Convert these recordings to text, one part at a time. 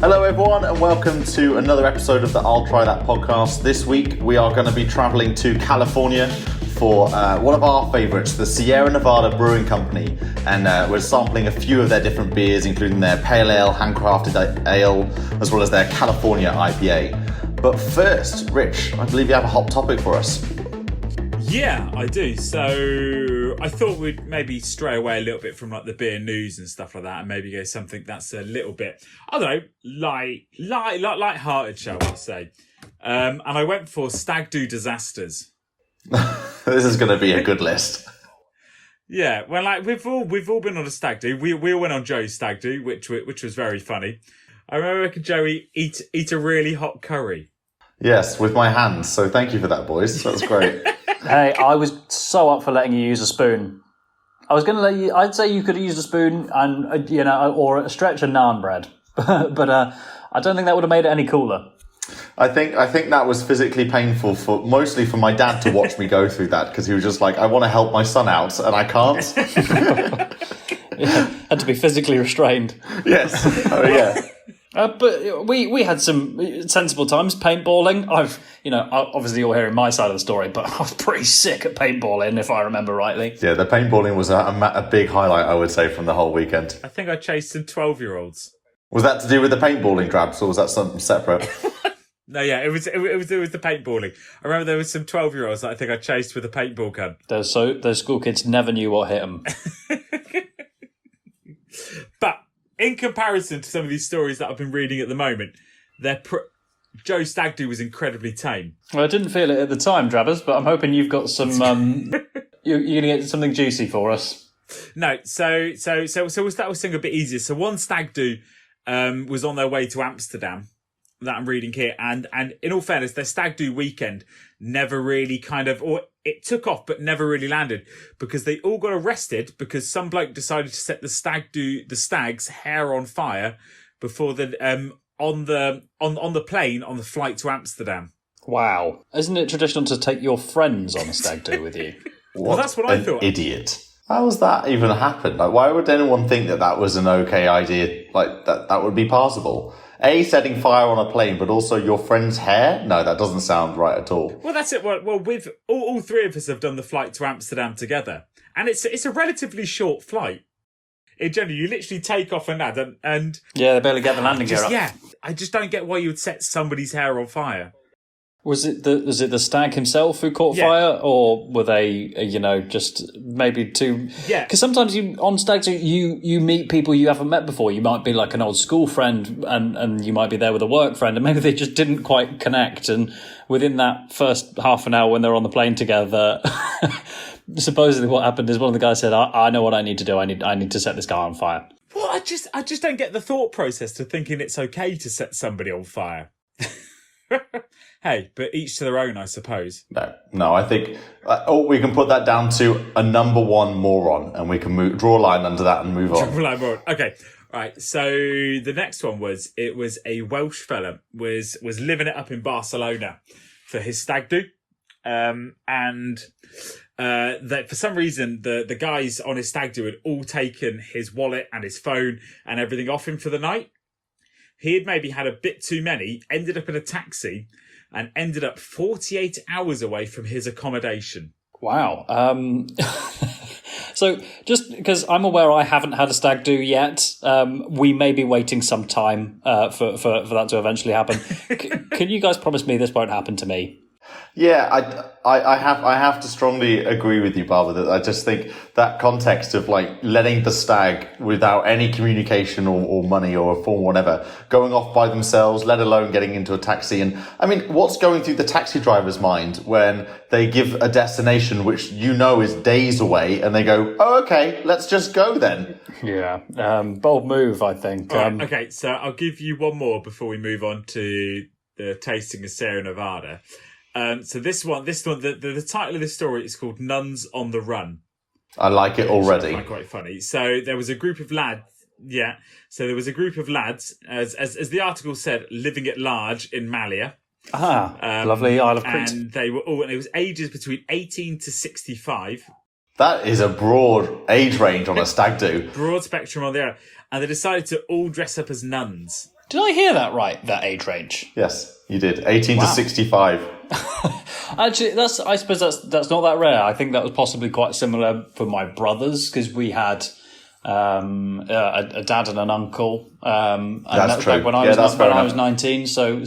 Hello everyone and welcome to another episode of the I'll Try That podcast. This week we are going to be travelling to California for one of our favourites, the Sierra Nevada Brewing Company, and we're sampling a few of their different beers, including their pale ale, handcrafted ale, as well as their California IPA. But first, Rich, I believe you have a hot topic for us. Yeah, I do. So I thought we'd maybe stray away a little bit from like the beer news and stuff like that, and maybe go something that's a little bit, I don't know, light-hearted, shall we say? And I went for Stag-do disasters. This is going to be a good list. Yeah, well, like we've all been on a stag-do. We all went on Joe's stag-do, which was very funny. I remember Joey eat a really hot curry. Yes, with my hands. So thank you for that, boys. That was great. Hey, I was so up for letting you use a spoon. I was going to let you. I'd say you could have used a spoon and or a stretch of naan bread, but I don't think that would have made it any cooler. I think that was physically painful mostly for my dad to watch me go through that, because he was just like, I want to help my son out and I can't. Yeah, had to be physically restrained. Yes. Oh yeah. But we had some sensible times paintballing. Obviously you're hearing my side of the story, but I was pretty sick at paintballing, if I remember rightly. Yeah, the paintballing was a big highlight, I would say, from the whole weekend. I think I chased some 12-year-olds. Was that to do with the paintballing drabs, or was that something separate? No, yeah, it was the paintballing. I remember there was some 12-year-olds that I think I chased with a paintball gun. Those school kids never knew what hit them. But in comparison to some of these stories that I've been reading at the moment, Joe's stag-do was incredibly tame. Well, I didn't feel it at the time, Drabbers, but I'm hoping you've got some. You're going to get something juicy for us. No, so we'll start with something a bit easier. So one stag-do was on their way to Amsterdam, that I'm reading here, and in all fairness, their stag-do weekend never really or it took off but never really landed, because they all got arrested because some bloke decided to set the stag's hair on fire before on the plane on the flight to Amsterdam. Wow. Isn't it traditional to take your friends on a stag-do with you? Well, that's what I thought. Idiot. How has that even happened? Like, why would anyone think that was an okay idea? Like, that would be possible? A, setting fire on a plane, but also your friend's hair? No, that doesn't sound right at all. Well, that's it. Well, with all three of us have done the flight to Amsterdam together, and it's a relatively short flight. In general, you literally take off and land, and yeah, they barely get the landing gear up. Yeah, I just don't get why you would set somebody's hair on fire. Was it the stag himself who caught fire, or were they just maybe too? Yeah, because sometimes on stags you meet people you haven't met before. You might be like an old school friend, and you might be there with a work friend, and maybe they just didn't quite connect. And within that first half an hour when they're on the plane together, supposedly what happened is one of the guys said, "I know what I need to do. I need to set this guy on fire." Well, I just don't get the thought process to thinking it's okay to set somebody on fire. Hey, but each to their own, I suppose. No, I think we can put that down to a number one moron, and we can draw a line under that and move on. Draw a line moron. Okay, right. So the next one was a Welsh fella was living it up in Barcelona for his stag do, and that for some reason the guys on his stag do had all taken his wallet and his phone and everything off him for the night. He had maybe had a bit too many, ended up in a taxi, and ended up 48 hours away from his accommodation. Wow. So just because I'm aware I haven't had a stag do yet, we may be waiting some time for that to eventually happen. Can you guys promise me this won't happen to me? Yeah, I have to strongly agree with you, Barbara, that I just think that context of like letting the stag without any communication or money or a form or whatever, going off by themselves, let alone getting into a taxi. And I mean, what's going through the taxi driver's mind when they give a destination which is days away and they go, oh, okay, let's just go then. Yeah, bold move, I think. Right, okay, so I'll give you one more before we move on to the tasting of Sierra Nevada. So this one, the title of this story is called Nuns on the Run. I like it already. Quite funny. So there was a group of lads. Yeah. So there was a group of lads, as the article said, living at large in Malia. Lovely Isle of Crete. And they were all, and it was ages between 18 to 65. That is a broad age range on a stag do. Broad spectrum on there. And they decided to all dress up as nuns. Did I hear that right? That age range? Yes, you did. 18 to 65. Actually, I suppose that's not that rare. I think that was possibly quite similar for my brothers because we had a dad and an uncle. And that was true. back when I was 19. So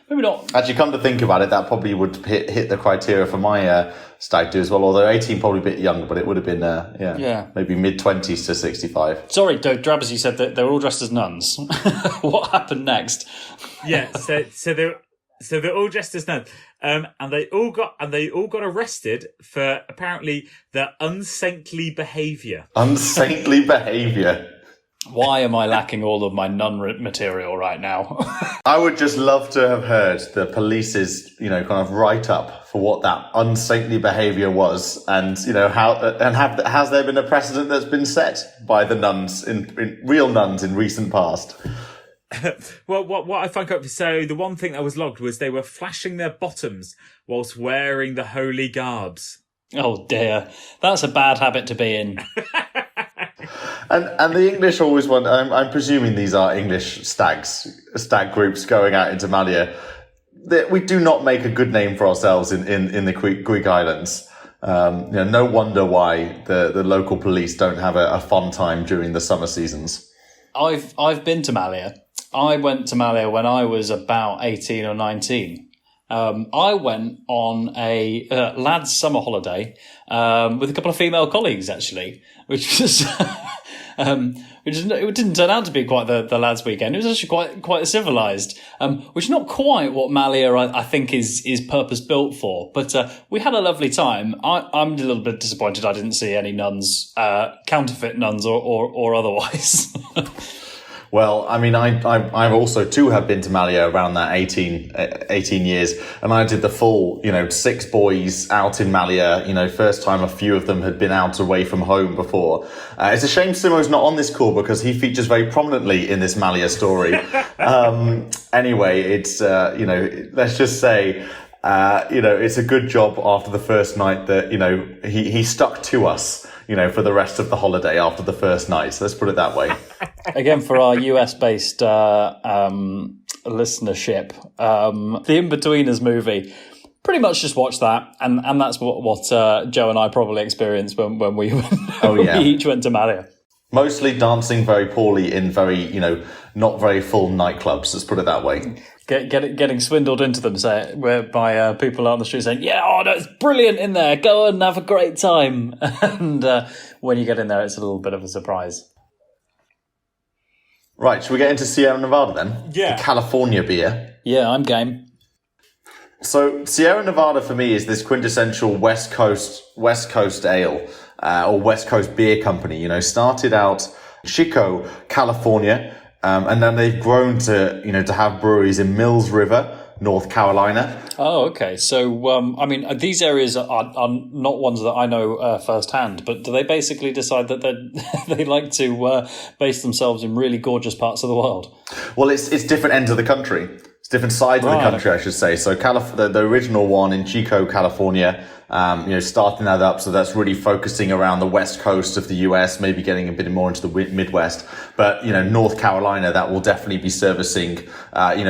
maybe not. Actually, come to think about it, that probably would hit the criteria for my stag-do as well. Although 18 probably a bit younger, but it would have been maybe mid-20s to 65. Sorry, Drabs, you said that they were all dressed as nuns. What happened next? Yeah, so they're all dressed as nuns, and they all got arrested for apparently their unsaintly behaviour. Unsaintly behaviour. Why am I lacking all of my nun material right now? I would just love to have heard the police's, kind of write up for what that unsaintly behaviour was, and has there been a precedent that's been set by the nuns in real nuns in recent past? Well, what I found out, so the one thing that was logged was they were flashing their bottoms whilst wearing the holy garbs. Oh dear, that's a bad habit to be in. And the English always want. I'm presuming these are English stag groups going out into Malia. We do not make a good name for ourselves in the Greek islands. No wonder why the local police don't have a fun time during the summer seasons. I've been to Malia. I went to Malia when I was about 18 or 19. I went on a lads' summer holiday with a couple of female colleagues, actually, which was it didn't turn out to be quite the lads' weekend. It was actually quite civilised, which is not quite what Malia I think is purpose built for. But we had a lovely time. I'm a little bit disappointed I didn't see any nuns, counterfeit nuns or otherwise. Well, I mean, I've also too have been to Malia around that 18 years, and I did the full, 6 boys out in Malia, first time a few of them had been out away from home before. It's a shame Simo's not on this call because he features very prominently in this Malia story. Anyway, it's, let's just say, it's a good job after the first night that, he stuck to us, for the rest of the holiday after the first night. So let's put it that way. Again, for our US-based listenership, the In-Betweeners movie, pretty much just watch that, and that's what Joe and I probably experienced when we each went to Malia. Mostly dancing very poorly in very, not very full nightclubs. Let's put it that way. Getting swindled into them, by people on the street saying, "Yeah, no, it's brilliant in there. Go and have a great time." And when you get in there, it's a little bit of a surprise. Right, should we get into Sierra Nevada then? Yeah. The California beer. Yeah, I'm game. So Sierra Nevada for me is this quintessential West Coast ale or West Coast beer company. Started out Chico, California, and then they've grown to have breweries in Mills River, North Carolina. Oh, okay. So, these areas are not ones that I know firsthand, but do they basically decide that they like to base themselves in really gorgeous parts of the world? Well, it's different ends of the country. It's different sides of the country, I should say. So the original one in Chico, California, starting that up. So that's really focusing around the west coast of the US, maybe getting a bit more into the Midwest. But, North Carolina, that will definitely be servicing,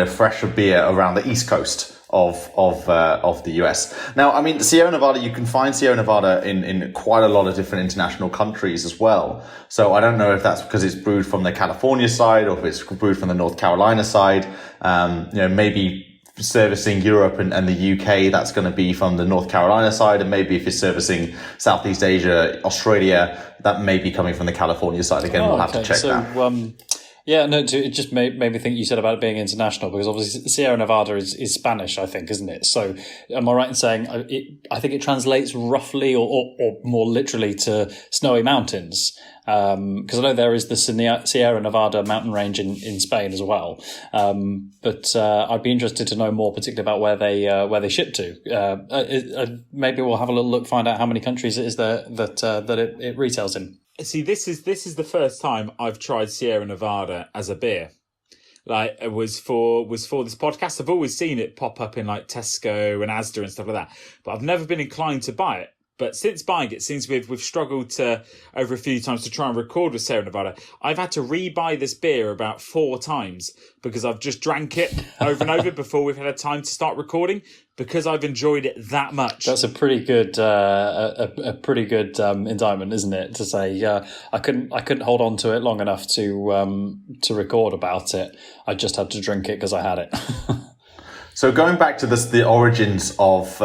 fresher beer around the East Coast of the US. Now, Sierra Nevada, you can find Sierra Nevada in quite a lot of different international countries as well. So I don't know if that's because it's brewed from the California side or if it's brewed from the North Carolina side. Maybe servicing Europe and the UK, that's going to be from the North Carolina side. And maybe if you're servicing Southeast Asia, Australia, that may be coming from the California side. Again, we'll have to check that. Yeah, no, it just made me think you said about it being international, because obviously Sierra Nevada is Spanish, I think, isn't it? So am I right in saying I think it translates roughly or more literally to snowy mountains? Because I know there is the Sierra Nevada mountain range in Spain as well. But I'd be interested to know more, particularly about where they ship to. Maybe we'll have a little look, find out how many countries it is that it retails in. See, this is the first time I've tried Sierra Nevada as a beer. Like, it was for this podcast. I've always seen it pop up in like Tesco and Asda and stuff like that, but I've never been inclined to buy it. But since buying it, since we've struggled to over a few times to try and record with Sierra Nevada, I've had to re-buy this beer about 4 times because I've just drank it over and over before we've had a time to start recording because I've enjoyed it that much. That's a pretty good indictment, isn't it? To say I couldn't hold on to it long enough to record about it. I just had to drink it because I had it. So going back to the origins of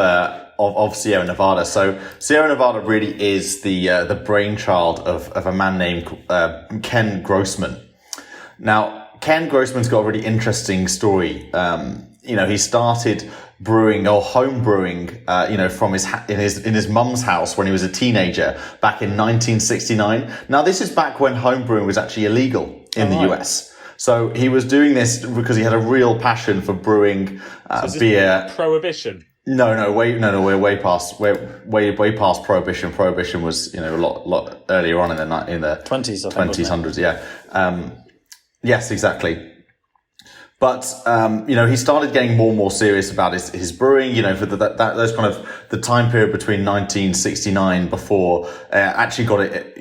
Sierra Nevada. So Sierra Nevada really is the brainchild of a man named Ken Grossman. Now, Ken Grossman's got a really interesting story. He started brewing or home brewing, from in his mum's house when he was a teenager back in 1969. Now, this is back when home brewing was actually illegal in the US. So he was doing this because he had a real passion for brewing beer. Prohibition. We're way past prohibition. Prohibition was a lot earlier on in the 20s, 20s, yeah. Yes, exactly. But he started getting more and more serious about his brewing. For those kind of the time period between 1969 before actually got it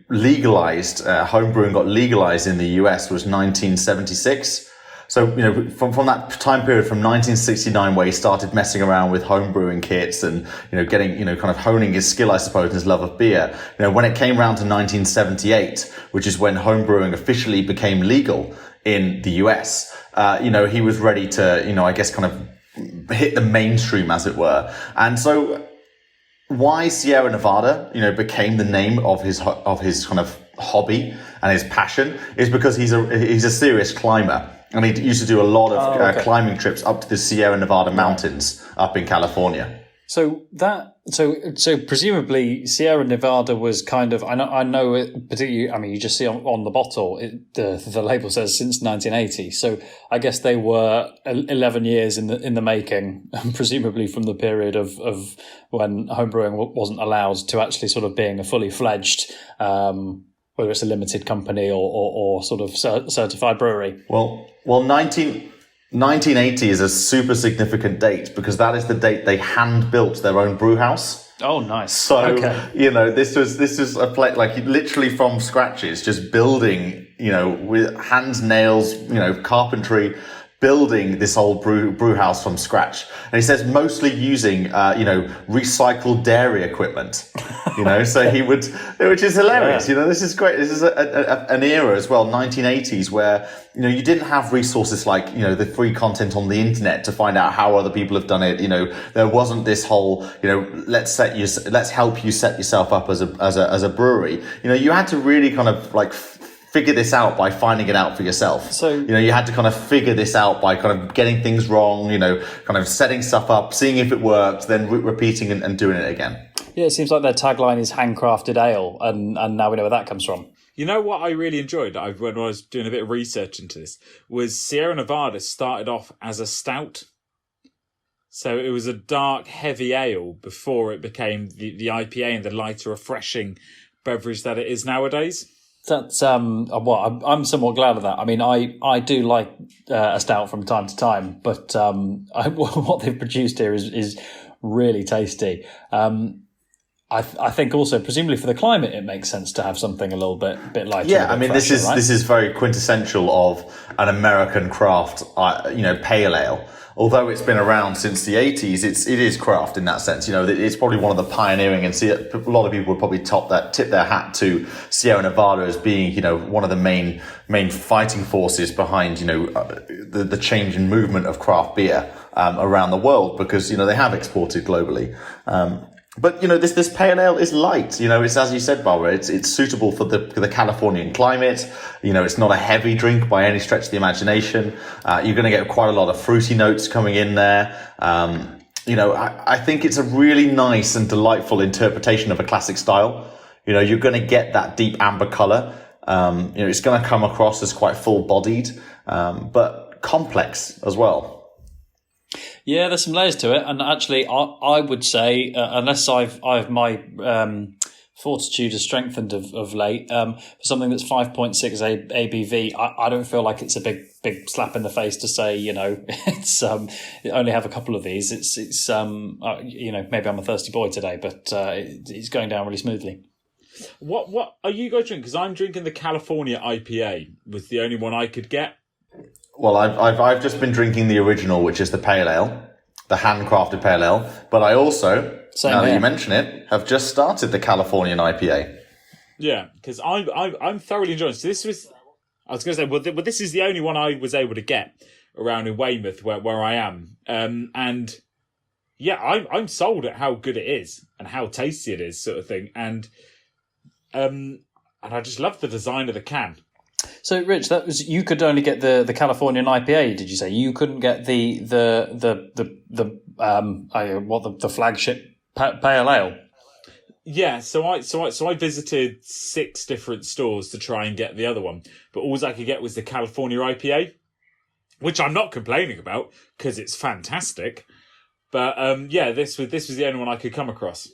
legalized. Home brewing got legalized in the US was 1976. So, from that time period from 1969 where he started messing around with home brewing kits and, getting, kind of honing his skill, I suppose, and his love of beer, when it came around to 1978, which is when home brewing officially became legal in the US, he was ready to, I guess kind of hit the mainstream, as it were. And so why Sierra Nevada, became the name of his kind of hobby and his passion is because he's a serious climber. And he used to do a lot of climbing trips up to the Sierra Nevada mountains up in California. So presumably Sierra Nevada was kind of, I know it particularly, I mean, you just see on the bottle, the label says since 1980. So I guess they were 11 years in the making, presumably from the period of when homebrewing wasn't allowed to actually sort of being a fully fledged, whether it's a limited company or sort of certified brewery. Well, 1980 is a super significant date because that is the date they hand built their own brew house. Oh, nice. So, this was a place like literally from scratches, just building, with hands, nails, carpentry, building this old brew house from scratch. And he says mostly using, recycled dairy equipment, so he would, which is hilarious. Yeah. This is great. This is an era as well, 1980s, where, you didn't have resources like, the free content on the internet to find out how other people have done it. There wasn't this whole, let's help you set yourself up as a brewery. You had to really kind of like figure this out by finding it out for yourself. So, you had to kind of figure this out by kind of getting things wrong, kind of setting stuff up, seeing if it worked, then repeating and doing it again. Yeah, it seems like their tagline is handcrafted ale, and now we know where that comes from. You know what I really enjoyed when I was doing a bit of research into this was Sierra Nevada started off as a stout. So it was a dark, heavy ale before it became the IPA and the lighter, refreshing beverage that it is nowadays. That's I'm somewhat glad of that. I mean, I do like a stout from time to time, but what they've produced here is really tasty. I think also, presumably for the climate, it makes sense to have something a little bit lighter. Yeah, I mean, this is very quintessential of an American craft, pale ale. Although it's been around since the 80s, it is craft in that sense. It's probably one of the pioneering, and a lot of people would probably tip their hat to Sierra Nevada as being, one of the main fighting forces behind, the change in movement of craft beer around the world, because they have exported globally. But this pale ale is light. It's, as you said, Barbara. It's suitable for the Californian climate. It's not a heavy drink by any stretch of the imagination. You're going to get quite a lot of fruity notes coming in there. I think it's a really nice and delightful interpretation of a classic style. You're going to get that deep amber color. It's going to come across as quite full-bodied, but complex as well. Yeah, there's some layers to it, and actually, I would say, unless I've my fortitude has strengthened of late. For something that's 5.6 ABV, I don't feel like it's a big slap in the face to say, it's only have a couple of these. It's maybe I'm a thirsty boy today, but it's going down really smoothly. What are you guys drinking? Because I'm drinking the California IPA. Was the only one I could get. Well, I've just been drinking the original, which is the pale ale, the handcrafted pale ale. But I also, now that you mention it, have just started the Californian IPA. Yeah, because I'm thoroughly enjoying it. So I was going to say, well, this is the only one I was able to get around in Weymouth where I am, and yeah, I'm sold at how good it is and how tasty it is, sort of thing, and I just love the design of the can. So, Rich, you could only get the Californian IPA. Did you say you couldn't get the flagship pale ale? Yeah, so I visited 6 different stores to try and get the other one, but all I could get was the California IPA, which I'm not complaining about because it's fantastic. But this was the only one I could come across.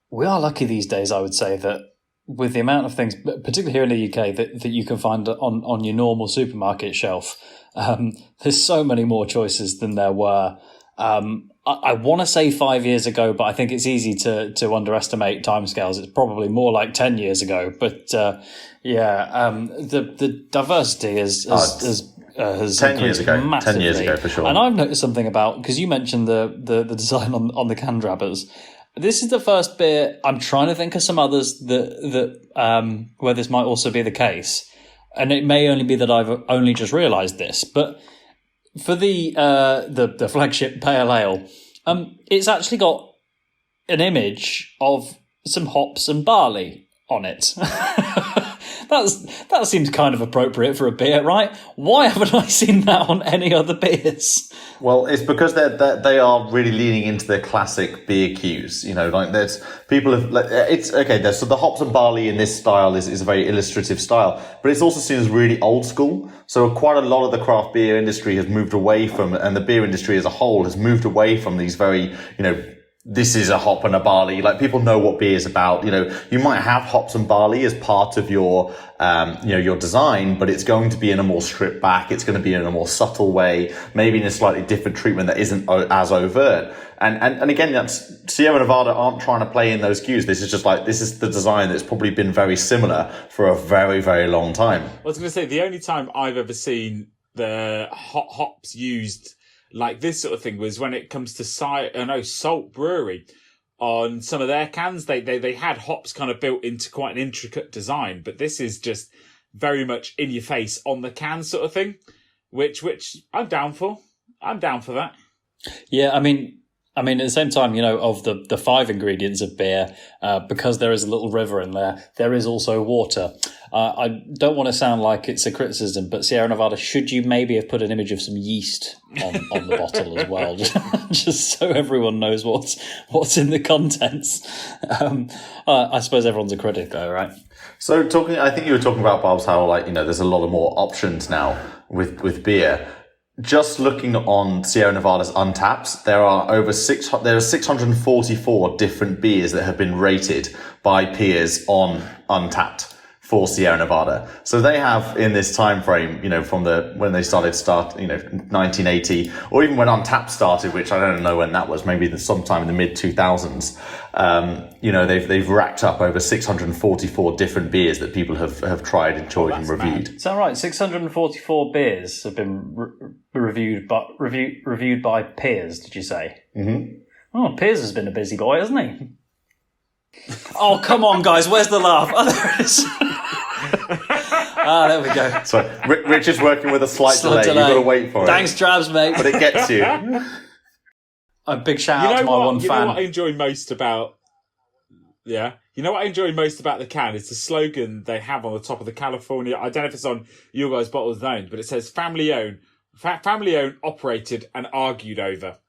We are lucky these days, I would say, that with the amount of things, particularly here in the UK, that you can find on your normal supermarket shelf. There's so many more choices than there were. I want to say 5 years ago, but I think it's easy to underestimate timescales. It's probably more like 10 years ago. But the diversity has 10 years ago. Massively. 10 years ago for sure. And I've noticed something about, because you mentioned the design on the can drabbers. This is the first beer. I'm trying to think of some others that where this might also be the case, and it may only be that I've only just realised this. But for the flagship pale ale, it's actually got an image of some hops and barley on it. That seems kind of appropriate for a beer, right? Why haven't I seen that on any other beers? Well, it's because they are really leaning into their classic beer cues. There's people have it's okay. So the hops and barley in this style is a very illustrative style, but it's also seen as really old school. So quite a lot of the craft beer industry has moved away from, and the beer industry as a whole has moved away from these very this is a hop and a barley. Like, people know what beer is about. You might have hops and barley as part of your, your design, but it's going to be in a more stripped back. It's going to be in a more subtle way, maybe in a slightly different treatment that isn't as overt. And again, that's Sierra Nevada aren't trying to play in those cues. This is the design that's probably been very similar for a very, very long time. I was going to say, the only time I've ever seen the hops used like this sort of thing was when it comes to Salt Brewery. On some of their cans, they had hops kind of built into quite an intricate design, but this is just very much in your face on the can sort of thing, which I'm down for. I'm down for that. Yeah, I mean, at the same time, of the 5 ingredients of beer, because there is a little river in there is also water. I don't want to sound like it's a criticism, but Sierra Nevada, should you maybe have put an image of some yeast on the bottle as well, just so everyone knows what's in the contents. I suppose everyone's a critic though, right? So I think you were talking about, Barbs, how there's a lot of more options now with beer. Just looking on Sierra Nevada's Untapped, there are 644 different beers that have been rated by peers on Untapped for Sierra Nevada. So they have, in this time frame, from when they started 1980, or even when Untapped started, which I don't know when that was, maybe sometime in the mid 2000s. They've racked up over 644 different beers that people have tried, enjoyed, and reviewed. Mad. Is that right? 644 beers have been reviewed by peers. Did you say? Mm-hmm. Oh, Piers has been a busy boy, hasn't he? Oh, come on, guys! Where's the laugh? Oh, there it is. There we go. So Rich is working with a slight delay. You've got to wait for it. Thanks, Drabs, mate. But it gets you. A big shout out to my one fan. You know what I enjoy most about... Yeah. You know what I enjoy most about the can is the slogan they have on the top of the California... I don't know if it's on your guys' bottles names, but it says family owned, operated and argued over,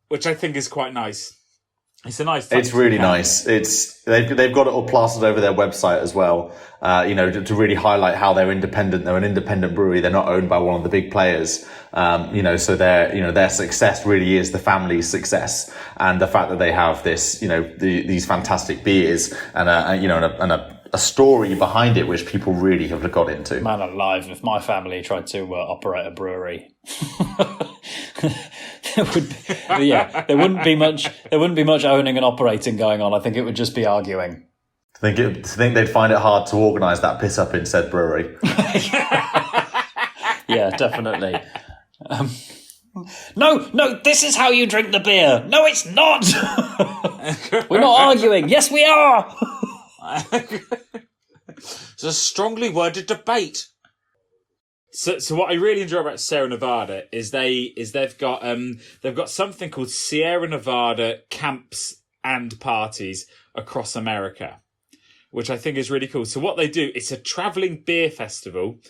which I think is quite nice. It's a nice touch. It's really nice. They've got it all plastered over their website as well. To really highlight how they're independent. They're an independent brewery. They're not owned by one of the big players. So their success really is the family's success, and the fact that they have this, these fantastic beers and a story behind it, which people really have got into. Man alive, if my family tried to operate a brewery, there wouldn't be much owning and operating going on. I think it would just be arguing. I think they'd find it hard to organise that piss up in said brewery. Yeah, definitely. No, this is how you drink the beer. No, it's not. We're not arguing. Yes, we are. It's a strongly worded debate. So what I really enjoy about Sierra Nevada is they've got something called Sierra Nevada camps and parties across America, which I think is really cool. So what they do, it's a traveling beer festival,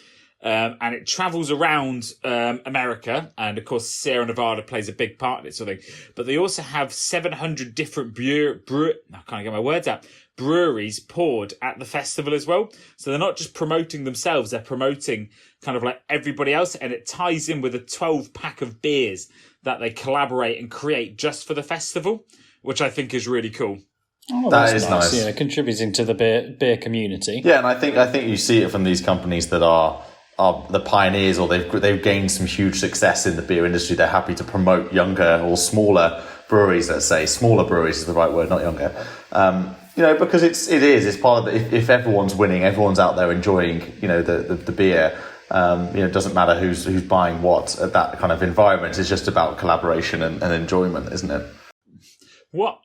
and it travels around America, and of course Sierra Nevada plays a big part in it, sort of thing. But they also have 700 different I can't get my words out. Breweries poured at the festival as well. So they're not just promoting themselves, they're promoting kind of like everybody else, and it ties in with a 12-pack of beers that they collaborate and create just for the festival, which I think is really cool. Oh, that is nice. Yeah, contributing to the beer community. Yeah, and I think you see it from these companies that are the pioneers, or they've gained some huge success in the beer industry. They're happy to promote younger or smaller breweries. Let's say smaller breweries is the right word, not younger. Because it's part of if everyone's winning, everyone's out there enjoying, the beer. It doesn't matter who's buying what at that kind of environment. It's just about collaboration and enjoyment, isn't it? I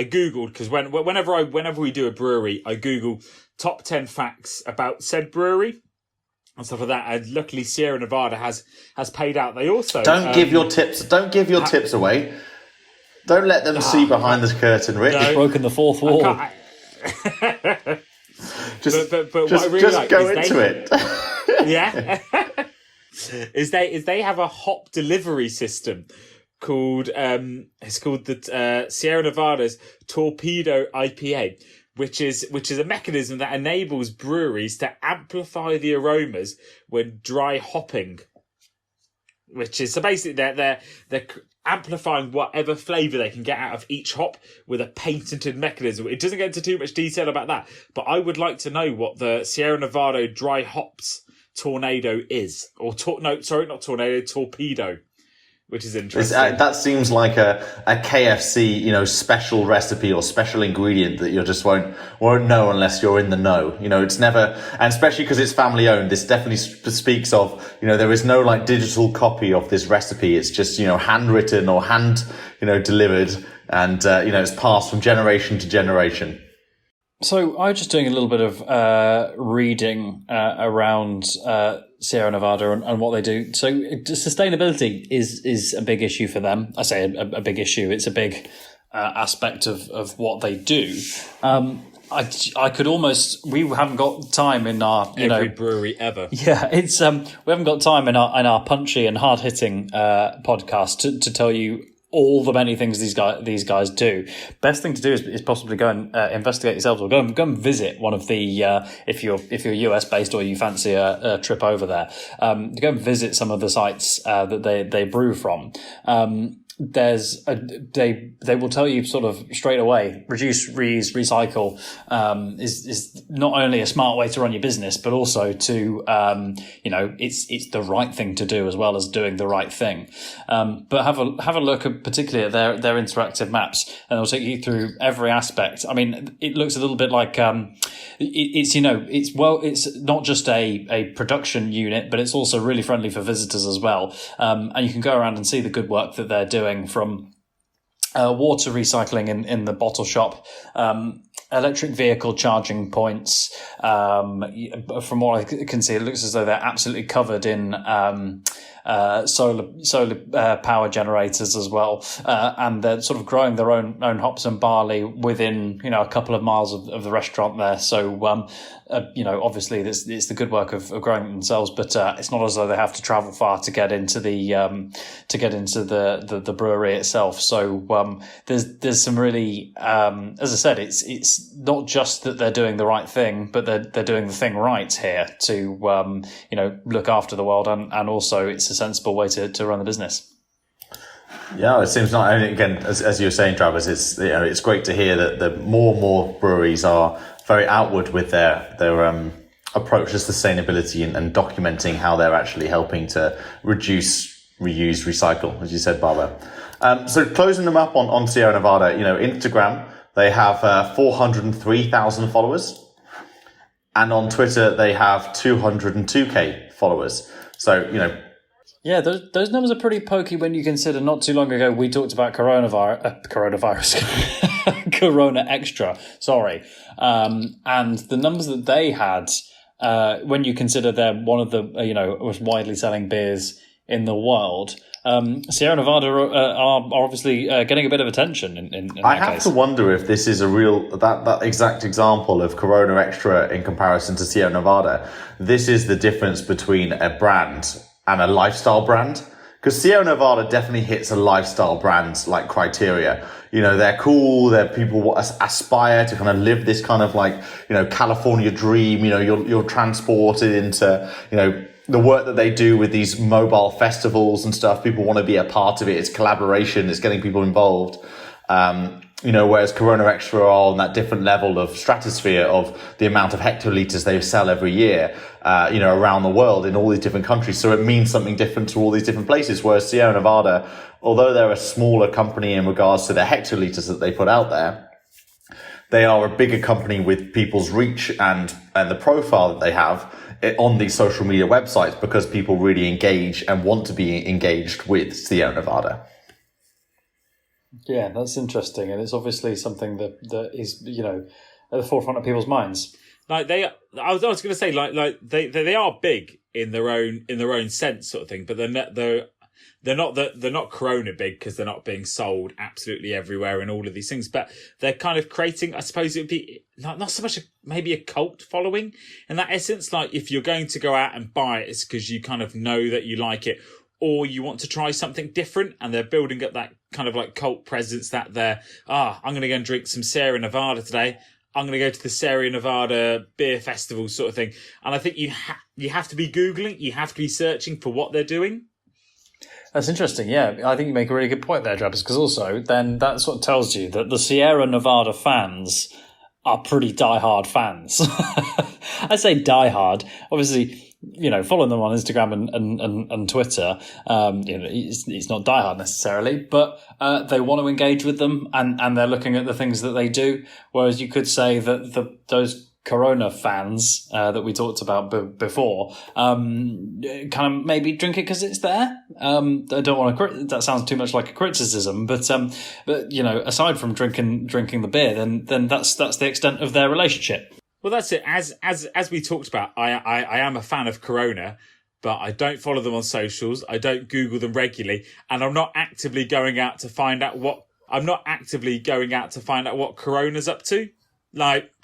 googled, because whenever we do a brewery, I Google top 10 facts about said brewery and stuff like that. And luckily, Sierra Nevada has paid out. They also don't give your tips. Don't give your tips away. Don't let them see behind the curtain, Rich. You've broken the fourth wall. Just what I really like go is into it. Yeah, is they have a hop delivery system called the Sierra Nevada's Torpedo IPA, which is a mechanism that enables breweries to amplify the aromas when dry hopping. Which is so basically they're amplifying whatever flavour they can get out of each hop with a patented mechanism. It doesn't get into too much detail about that, but I would like to know what the Sierra Nevada dry hops tornado is, torpedo, which is interesting. That seems like a KFC, special recipe or special ingredient that you just won't know unless you're in the know. It's never, and especially because it's family owned, this definitely speaks of, there is no like digital copy of this recipe. It's just, handwritten or hand, delivered, and, it's passed from generation to generation. So I was just doing a little bit of reading around Sierra Nevada and what they do. So sustainability is a big issue for them. I say a big issue. It's a big aspect of what they do. I could almost. We haven't got time in our every brewery ever. Yeah, it's we haven't got time in our punchy and hard hitting podcast to tell you all the many things these guys do. Best thing to do is possibly go and investigate yourselves, or go and visit one of the if you're US based or you fancy a trip over there, go and visit some of the sites that they brew from. They will tell you sort of straight away, reduce, reuse, recycle is not only a smart way to run your business, but also to it's the right thing to do as well as doing the right thing. But have a look at particularly at their interactive maps, and they'll take you through every aspect. I mean, it looks a little bit like it's not just a production unit, but it's also really friendly for visitors as well. And you can go around and see the good work that they're doing, from water recycling in the bottle shop, electric vehicle charging points. From what I can see, it looks as though they're absolutely covered in solar power generators as well, and they're sort of growing their own hops and barley within a couple of miles of the restaurant there. So obviously it's the good work of growing it themselves, but it's not as though they have to travel far to get into the brewery itself. So there's some really, as I said, it's not just that they're doing the right thing, but they're doing the thing right here to look after the world, and also it's a sensible way to run the business. Yeah, it seems not. And again, as you were saying, Travis, it's great to hear that the more and more breweries are very outward with their approach to sustainability and documenting how they're actually helping to reduce, reuse, recycle, as you said, Barbara. So closing them up on Sierra Nevada, Instagram, they have 403,000 followers, and on Twitter they have 202k followers. So yeah, those numbers are pretty pokey when you consider not too long ago we talked about coronavirus, Corona Extra, sorry. And the numbers that they had, when you consider they're one of the most widely selling beers in the world, Sierra Nevada are obviously getting a bit of attention in I have to wonder if this is a real that exact example of Corona Extra in comparison to Sierra Nevada. This is the difference between a brand and a lifestyle brand, because Sierra Nevada definitely hits a lifestyle brand like criteria. They're cool. They're people aspire to kind of live this kind of California dream. You're transported into the work that they do with these mobile festivals and stuff. People want to be a part of it. It's collaboration. It's getting people involved. Whereas Corona Extra are on that different level of stratosphere of the amount of hectoliters they sell every year, around the world in all these different countries. So it means something different to all these different places. Whereas Sierra Nevada, although they're a smaller company in regards to the hectoliters that they put out there, they are a bigger company with people's reach and the profile that they have on these social media websites, because people really engage and want to be engaged with Sierra Nevada. Yeah, that's interesting, and it's obviously something that is at the forefront of people's minds. I was going to say they are big in their own sense, sort of thing, but they're not Corona big, because they're not being sold absolutely everywhere and all of these things. But they're kind of creating, I suppose it would be not so much maybe a cult following in that essence. Like if you're going to go out and buy it, it's because you kind of know that you like it, or you want to try something different, and they're building up that kind of cult presence that I'm going to go and drink some Sierra Nevada today. I'm going to go to the Sierra Nevada beer festival sort of thing. And I think you have to be Googling, you have to be searching for what they're doing. That's interesting. Yeah, I think you make a really good point there, Travis, because also then that sort of tells you that the Sierra Nevada fans are pretty diehard fans. I say diehard. Obviously, following them on Instagram and Twitter, it's not diehard necessarily, but they want to engage with them, and they're looking at the things that they do. Whereas you could say that those Corona fans that we talked about before kind of maybe drink it because it's there. I don't want to. That sounds too much like a criticism, but aside from drinking the beer, then that's the extent of their relationship. Well, that's it. As we talked about, I am a fan of Corona, but I don't follow them on socials. I don't Google them regularly, and I'm not actively going out to find out what Corona's up to.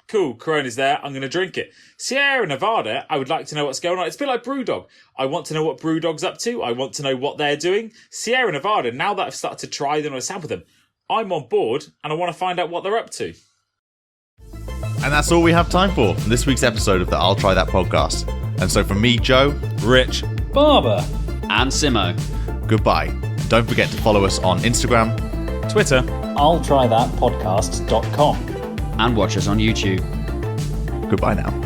Cool, Corona's there, I'm going to drink it. Sierra Nevada, I would like to know what's going on. It's a bit like Brewdog. I want to know what Brewdog's up to. I want to know what they're doing. Sierra Nevada, now that I've started to try them or sample them, I'm on board and I want to find out what they're up to. And that's all we have time for this week's episode of the I'll Try That podcast. And so from me, Joe, Rich, Barbara, and Simo, goodbye. Don't forget to follow us on Instagram, Twitter, I'll try that podcast.com. and watch us on YouTube. Goodbye now.